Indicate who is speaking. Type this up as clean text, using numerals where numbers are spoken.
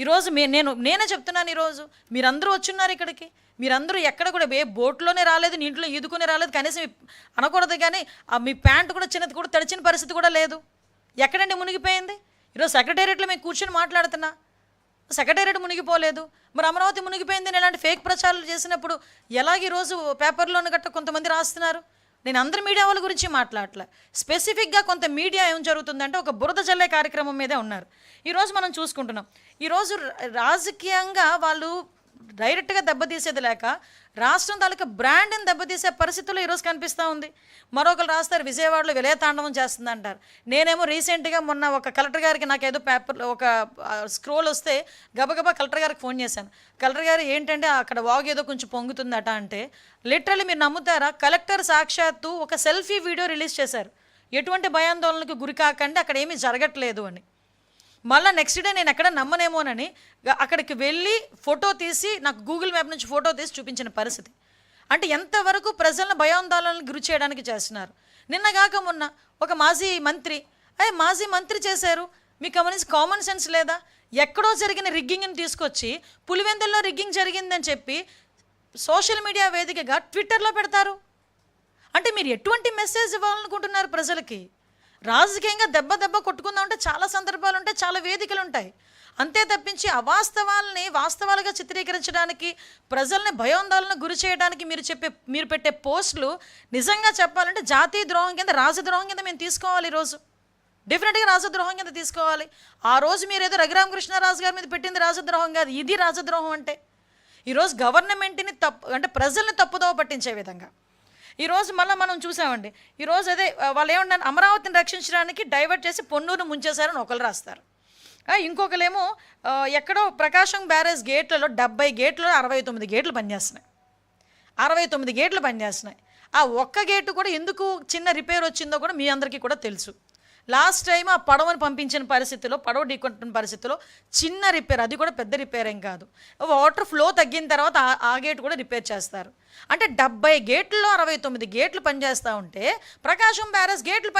Speaker 1: ఈరోజు నేనే చెప్తున్నాను. ఈరోజు మీరందరూ వచ్చున్నారు ఇక్కడికి, మీరందరూ ఎక్కడ కూడా ఏ బోట్లోనే రాలేదు, నీటిలో ఈదుకునే రాలేదు, కనీసం అనకూడదు కానీ మీ ప్యాంటు కూడా చిన్నది కూడా తడిచిన పరిస్థితి కూడా లేదు. ఎక్కడండి మునిగిపోయింది? ఈరోజు సెక్రటేరియట్లో మేము కూర్చొని మాట్లాడుతున్నా, సెక్రటేరియట్ మునిగిపోలేదు. మరి అమరావతి మునిగిపోయింది అని ఇలాంటి ఫేక్ ప్రచారాలు చేసినప్పుడు ఎలాగ ఈరోజు పేపర్లోని గట్ట కొంతమంది రాస్తున్నారు? నేను అందరి మీడియా వాళ్ళ గురించి మాట్లాడలే, స్పెసిఫిక్గా కొంత మీడియా ఏం జరుగుతుందంటే ఒక బురద జల్లే కార్యక్రమం మీదే ఉన్నారు. ఈరోజు మనం చూసుకుంటున్నాం, ఈరోజు రాజకీయంగా వాళ్ళు డైరెక్ట్గా దెబ్బతీసేది లేక రాష్ట్రం తాలూకా బ్రాండ్ని దెబ్బతీసే పరిస్థితుల్లో ఈరోజు కనిపిస్తూ ఉంది. మరొకరు రాస్తారు విజయవాడలో విలయతాండవం చేస్తుంది అంటారు. నేనేమో రీసెంట్గా మొన్న ఒక కలెక్టర్ గారికి నాకు ఏదో పేపర్లో ఒక స్క్రోల్ వస్తే గబగబా కలెక్టర్ గారికి ఫోన్ చేశాను. కలెక్టర్ గారు ఏంటంటే అక్కడ వాగు ఏదో కొంచెం పొంగుతుందట అంటే, లిటరల్లీ మీరు నమ్ముతారా, కలెక్టర్ సాక్షాత్తు ఒక సెల్ఫీ వీడియో రిలీజ్ చేశారు. ఎటువంటి భయాందోళనకు గురి కాకండి, అక్కడ ఏమీ జరగట్లేదు అని. మళ్ళీ నెక్స్ట్ డే నేను ఎక్కడ నమ్మనేమోనని అక్కడికి వెళ్ళి ఫోటో తీసి నాకు గూగుల్ మ్యాప్ నుంచి ఫోటో తీసి చూపించిన పరిస్థితి. అంటే ఎంతవరకు ప్రజలను భయాందోళనకు గురి చేయడానికి చేస్తున్నారు. నిన్నగాక మొన్న ఒక మాజీ మంత్రి చేశారు. మీకు గమనించి కామన్ సెన్స్ లేదా? ఎక్కడో జరిగిన రిగ్గింగ్ని తీసుకొచ్చి పులివెందుల్లో రిగ్గింగ్ జరిగిందని చెప్పి సోషల్ మీడియా వేదికగా ట్విట్టర్లో పెడతారు. అంటే మీరు ఎటువంటి మెసేజ్ ఇవ్వాలనుకుంటున్నారు ప్రజలకి? రాజకీయంగా దెబ్బ కొట్టుకుందామంటే చాలా సందర్భాలు ఉంటాయి, చాలా వేదికలు ఉంటాయి. అంతే తప్పించి అవాస్తవాలని వాస్తవాలుగా చిత్రీకరించడానికి, ప్రజల్ని భయాందోళనకు గురి చేయడానికి మీరు పెట్టే పోస్టులు నిజంగా చెప్పాలంటే జాతీయ ద్రోహం కింద, రాజద్రోహం కింద మేము తీసుకోవాలి. ఈరోజు డెఫినెట్గా రాజద్రోహం కింద తీసుకోవాలి. ఆ రోజు మీరు ఏదో రఘురామకృష్ణరాజు గారి మీద పెట్టింది రాజద్రోహం కాదు, ఇది రాజద్రోహం. అంటే ఈరోజు గవర్నమెంట్ని అంటే ప్రజల్ని తప్పుదోవ పట్టించే విధంగా ఈరోజు మళ్ళీ మనం చూసామండి. ఈరోజు అదే వాళ్ళు ఏమన్నారు, అమరావతిని రక్షించడానికి డైవర్ట్ చేసి పొన్నూరును ముంచేశారని ఒకరు రాస్తారు. ఇంకొకరేమో ఎక్కడో ప్రకాశం బ్యారేజ్ గేట్లలో 70 గేట్లు 69 గేట్లు పనిచేస్తున్నాయి. 69 గేట్లు పనిచేస్తున్నాయి. ఆ ఒక్క గేటు కూడా ఎందుకు చిన్న రిపేర్ వచ్చిందో కూడా మీ అందరికీ కూడా తెలుసు. లాస్ట్ టైం ఆ పడవని పంపించిన పరిస్థితిలో, పడవ ఢీకొట్టిన పరిస్థితిలో చిన్న రిపేర్, అది కూడా పెద్ద రిపేర్ ఏం కాదు. వాటర్ ఫ్లో తగ్గిన తర్వాత ఆ గేట్ కూడా రిపేర్ చేస్తారు. అంటే 70 గేట్లలో 69 గేట్లు పనిచేస్తూ ఉంటే ప్రకాశం బ్యారేజ్ గేట్లు